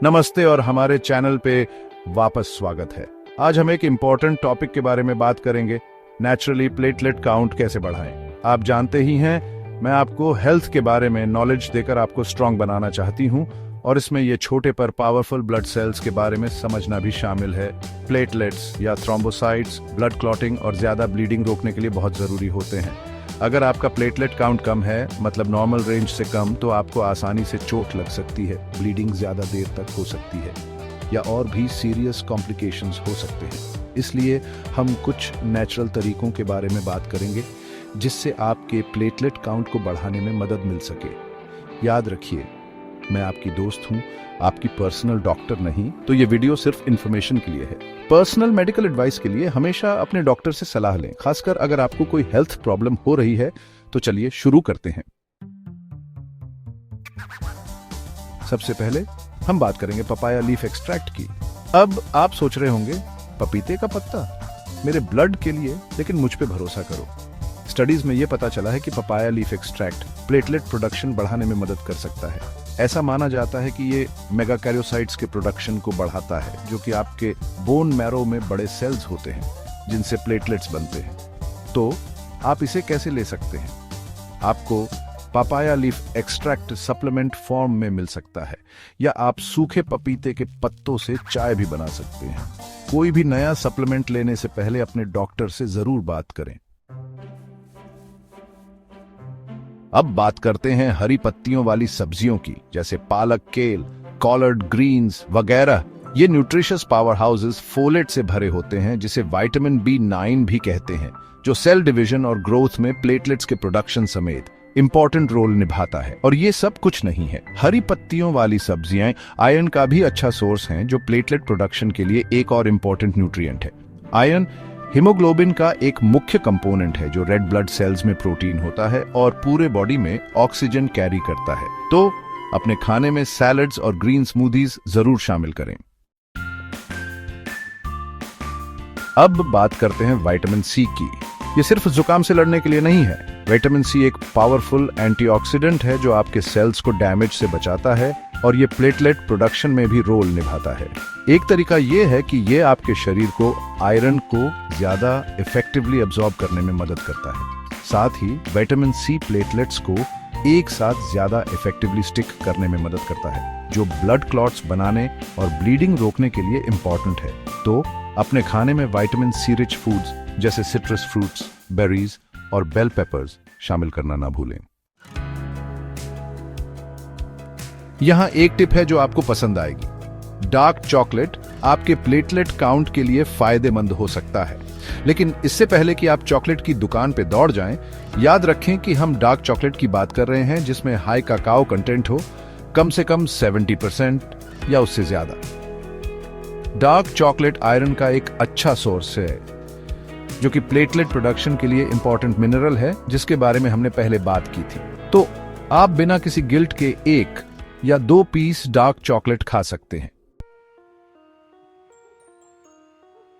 नमस्ते और हमारे चैनल पे वापस स्वागत है। आज हम एक इम्पोर्टेंट टॉपिक के बारे में बात करेंगे, नेचुरली प्लेटलेट काउंट कैसे बढ़ाएं। आप जानते ही हैं मैं आपको हेल्थ के बारे में नॉलेज देकर आपको स्ट्रांग बनाना चाहती हूं और इसमें ये छोटे पर पावरफुल ब्लड सेल्स के बारे में समझना भी शामिल है। प्लेटलेट्स या थ्रोम्बोसाइट्स ब्लड क्लॉटिंग और ज्यादा ब्लीडिंग रोकने के लिए बहुत जरूरी होते हैं। अगर आपका प्लेटलेट काउंट कम है, मतलब नॉर्मल रेंज से कम, तो आपको आसानी से चोट लग सकती है, ब्लीडिंग ज्यादा देर तक हो सकती है या और भी सीरियस कॉम्प्लिकेशंस हो सकते हैं। इसलिए हम कुछ नेचुरल तरीकों के बारे में बात करेंगे जिससे आपके प्लेटलेट काउंट को बढ़ाने में मदद मिल सके। याद रखिए, मैं आपकी दोस्त हूं, आपकी पर्सनल डॉक्टर नहीं, तो ये वीडियो सिर्फ इन्फॉर्मेशन के लिए है। पर्सनल मेडिकल एडवाइस के लिए हमेशा अपने डॉक्टर से सलाह लें, खासकर अगर आपको कोई हेल्थ प्रॉब्लम हो रही है। तो चलिए शुरू करते हैं। सबसे पहले हम बात करेंगे पपाया लीफ एक्सट्रैक्ट की। अब आप सोच रहे होंगे, पपीते का पत्ता मेरे ब्लड के लिए, लेकिन मुझ पे भरोसा करो। स्टडीज में यह पता चला है कि papaya leaf extract platelet production बढ़ाने में मदद कर सकता है। ऐसा माना जाता है कि ये मेगाकैरियोसाइट्स के प्रोडक्शन को बढ़ाता है, जो कि आपके बोन मैरो में बड़े सेल्स होते हैं जिनसे प्लेटलेट्स बनते हैं। तो आप इसे कैसे ले सकते हैं? आपको papaya leaf extract supplement form में मिल सकता है, या आप सूखे पपीते के पत्तों से चाय भी बना सकते हैं। कोई भी नया सप्लीमेंट लेने से पहले अपने डॉक्टर से जरूर बात करें। अब बात करते हैं हरी पत्तियों वाली सब्जियों की, जैसे पालक, केल, कॉलर्ड ग्रीन्स वगैरह। ये न्यूट्रिशियस पावर हाउसेस फोलेट से भरे होते हैं, जिसे विटामिन B9 भी कहते हैं, जो सेल डिवीजन और ग्रोथ में प्लेटलेट्स के प्रोडक्शन समेत इंपॉर्टेंट रोल निभाता है। और ये सब कुछ नहीं है, हरी पत्तियों वाली सब्जियां आयरन का भी अच्छा सोर्स हैं, जो प्लेटलेट प्रोडक्शन के लिए एक और इंपॉर्टेंट न्यूट्रिएंट है। आयरन हीमोग्लोबिन का एक मुख्य कंपोनेंट है, जो रेड ब्लड सेल्स में प्रोटीन होता है और पूरे बॉडी में ऑक्सीजन कैरी करता है। तो अपने खाने में सैलड्स और ग्रीन स्मूदीज जरूर शामिल करें। अब बात करते हैं विटामिन सी की। ये सिर्फ जुकाम से लड़ने के लिए नहीं है। विटामिन सी एक पावरफुल एंटीऑक्सीडेंट है जो आपके सेल्स को डैमेज से बचाता है और ये प्लेटलेट प्रोडक्शन में भी रोल निभाता है। एक तरीका ये है कि ये आपके शरीर को आयरन को ज्यादा इफेक्टिवली अब्सॉर्ब करने में मदद करता है। साथ ही विटामिन सी प्लेटलेट्स को एक साथ ज्यादा इफेक्टिवली स्टिक करने में मदद करता है, जो ब्लड क्लॉट्स बनाने और ब्लीडिंग रोकने के लिए इंपॉर्टेंट है। तो अपने खाने में विटामिन सी रिच फूड्स जैसे सिट्रस फ्रूट्स, बेरीज और बेल पेपर्स शामिल करना ना भूलें। यहां एक टिप है जो आपको पसंद आएगी। डार्क चॉकलेट आपके प्लेटलेट काउंट के लिए फायदेमंद हो सकता है, लेकिन इससे पहले कि आप चॉकलेट की दुकान पे दौड़ जाएं, याद रखें कि हम डार्क चॉकलेट की बात कर रहे हैं जिसमें हाई काकाओ कंटेंट हो, कम से कम 70% या उससे ज्यादा। डार्क चॉकलेट आयरन का एक अच्छा सोर्स है, जो कि प्लेटलेट प्रोडक्शन के लिए इंपॉर्टेंट मिनरल है, जिसके बारे में हमने पहले बात की थी। तो आप बिना किसी गिल्ट के 1 या 2 पीस डार्क चॉकलेट खा सकते हैं।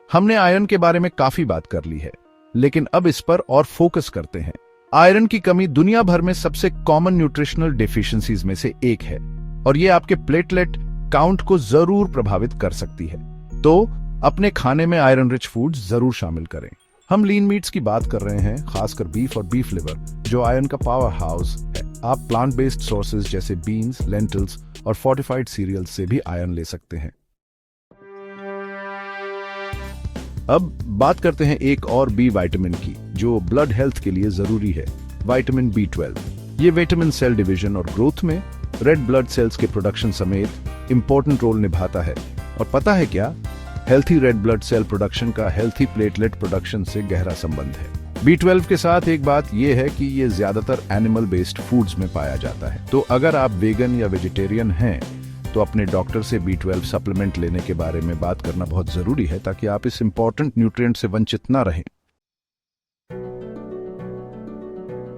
हमने आयरन के बारे में काफी बात कर ली है, लेकिन अब इस पर और फोकस करते हैं। आयरन की कमी दुनिया भर में सबसे कॉमन न्यूट्रिशनल डेफिशिएंसीज में से एक है और यह आपके प्लेटलेट काउंट को जरूर प्रभावित कर सकती है। तो अपने खाने में आयरन रिच फूड्स जरूर शामिल करें। हम लीन मीट्स की बात कर रहे हैं, खासकर बीफ और बीफ लिवर, जो आयरन का पावर हाउस है। आप प्लांट बेस्ड सोर्सेज जैसे बीन्स, लेंटिल्स और फोर्टिफाइड सीरियल्स से भी आयरन ले सकते हैं। अब बात करते हैं एक और बी विटामिन की, जो ब्लड हेल्थ के लिए जरूरी है, विटामिन B12। ये विटामिन सेल डिवीजन और ग्रोथ में रेड ब्लड सेल्स के प्रोडक्शन समेत इंपॉर्टेंट रोल निभाता है। और पता है क्या, healthy red blood cell production का हेल्थी प्लेटलेट प्रोडक्शन से गहरा संबंध है। B12 के साथ एक बात यह है कि ये ज्यादातर एनिमल बेस्ड फूड्स में पाया जाता है। तो अगर आप वेगन या वेजिटेरियन हैं, तो अपने डॉक्टर से B12 सप्लीमेंट लेने के बारे में बात करना बहुत जरूरी है, ताकि आप इस इंपॉर्टेंट न्यूट्रिएंट से वंचित ना रहें।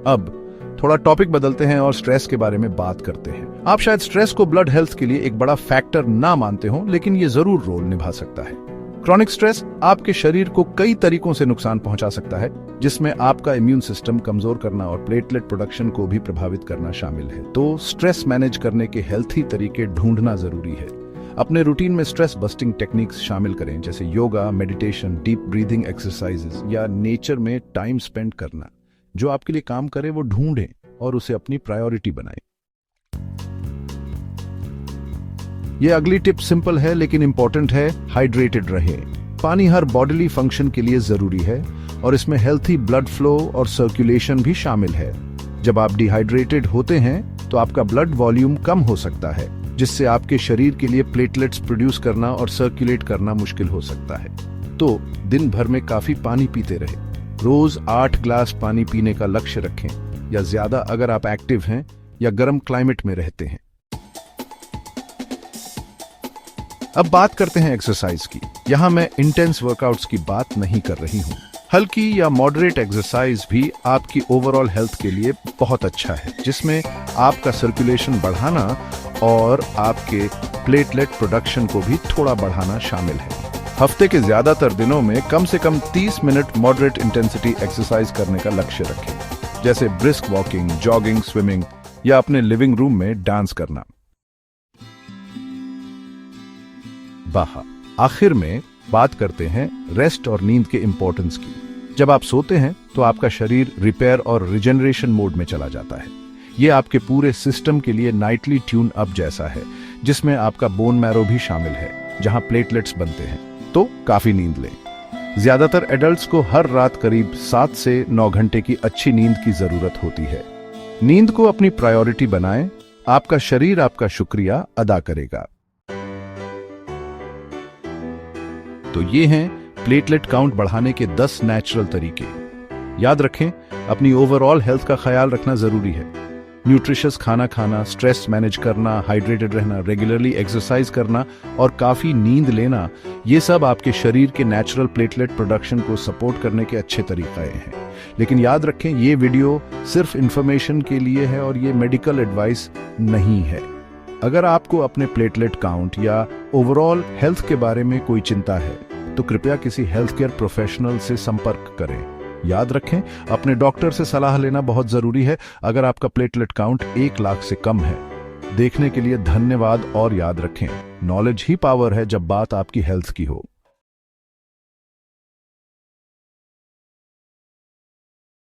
अब थोड़ा टॉपिक बदलते हैं और स्ट्रेस के बारे में बात करते हैं। आप शायद स्ट्रेस को ब्लड हेल्थ के लिए एक बड़ा फैक्टर ना मानते हो, लेकिन ये जरूर रोल निभा सकता है। क्रॉनिक स्ट्रेस आपके शरीर को कई तरीकों से नुकसान पहुंचा सकता है, जिसमें आपका इम्यून सिस्टम कमजोर करना और प्लेटलेट प्रोडक्शन को भी प्रभावित करना शामिल है। तो स्ट्रेस मैनेज करने के हेल्थी तरीके ढूंढना जरूरी है। अपने रूटीन में स्ट्रेस बस्टिंग टेक्निक्स शामिल करें, जैसे yoga, meditation, deep breathing exercises या नेचर में टाइम स्पेंड करना। जो आपके लिए काम करे वो ढूंढें और उसे अपनी प्रायोरिटी बनाएं। ये अगली टिप सिंपल है लेकिन इंपॉर्टेंट है, हाइड्रेटेड रहें। पानी हर बॉडीली फंक्शन के लिए जरूरी है और इसमें हेल्थी ब्लड फ्लो और सर्कुलेशन भी शामिल है। जब आप डिहाइड्रेटेड होते हैं तो आपका ब्लड वॉल्यूम कम हो सकता है, जिससे आपके शरीर के लिए प्लेटलेट्स प्रोड्यूस करना और सर्कुलेट करना मुश्किल हो सकता है। तो दिन भर में काफी पानी पीते रहे। रोज 8 ग्लास पानी पीने का लक्ष्य रखें या ज्यादा अगर आप एक्टिव हैं या गर्म क्लाइमेट में रहते हैं। अब बात करते हैं एक्सरसाइज की। यहां मैं इंटेंस वर्कआउट्स की बात नहीं कर रही हूं। हल्की या मॉडरेट एक्सरसाइज भी आपकी ओवरऑल हेल्थ के लिए बहुत अच्छा है, जिसमें आपका सर्कुलेशन बढ़ाना और आपके प्लेटलेट प्रोडक्शन को भी थोड़ा बढ़ाना शामिल है। हफ्ते के ज्यादातर दिनों में कम से कम 30 मिनट मॉडरेट इंटेंसिटी एक्सरसाइज करने का लक्ष्य रखें, जैसे ब्रिस्क वॉकिंग, जॉगिंग, स्विमिंग या अपने लिविंग रूम में डांस करना। आखिर में बात करते हैं रेस्ट और नींद के इंपॉर्टेंस की। जब आप सोते हैं तो आपका शरीर रिपेयर और रिजेनरेशन मोड में चला जाता है। ये आपके पूरे सिस्टम के लिए नाइटली ट्यून अप जैसा है, जिसमें आपका बोन मैरो भी शामिल है, जहां प्लेटलेट्स बनते हैं। तो काफी नींद लें। ज्यादातर एडल्ट्स को हर रात करीब 7 से 9 घंटे की अच्छी नींद की जरूरत होती है। नींद को अपनी प्रायोरिटी बनाएं, आपका शरीर आपका शुक्रिया अदा करेगा। तो ये हैं प्लेटलेट काउंट बढ़ाने के 10 नेचुरल तरीके। याद रखें, अपनी ओवरऑल हेल्थ का ख्याल रखना जरूरी है। न्यूट्रिशियस खाना खाना, स्ट्रेस मैनेज करना, हाइड्रेटेड रहना, रेगुलरली एक्सरसाइज करना और काफी नींद लेना, ये सब आपके शरीर के नेचुरल प्लेटलेट प्रोडक्शन को सपोर्ट करने के अच्छे तरीके हैं। लेकिन याद रखें, ये वीडियो सिर्फ इंफॉर्मेशन के लिए है और ये मेडिकल एडवाइस नहीं है। अगर आपको अपने प्लेटलेट काउंट या ओवरऑल हेल्थ के बारे में कोई चिंता है तो कृपया किसी हेल्थ केयर प्रोफेशनल से संपर्क करें। याद रखें, अपने डॉक्टर से सलाह लेना बहुत जरूरी है अगर आपका प्लेटलेट काउंट 1 लाख से कम है। देखने के लिए धन्यवाद और याद रखें, नॉलेज ही पावर है जब बात आपकी हेल्थ की हो।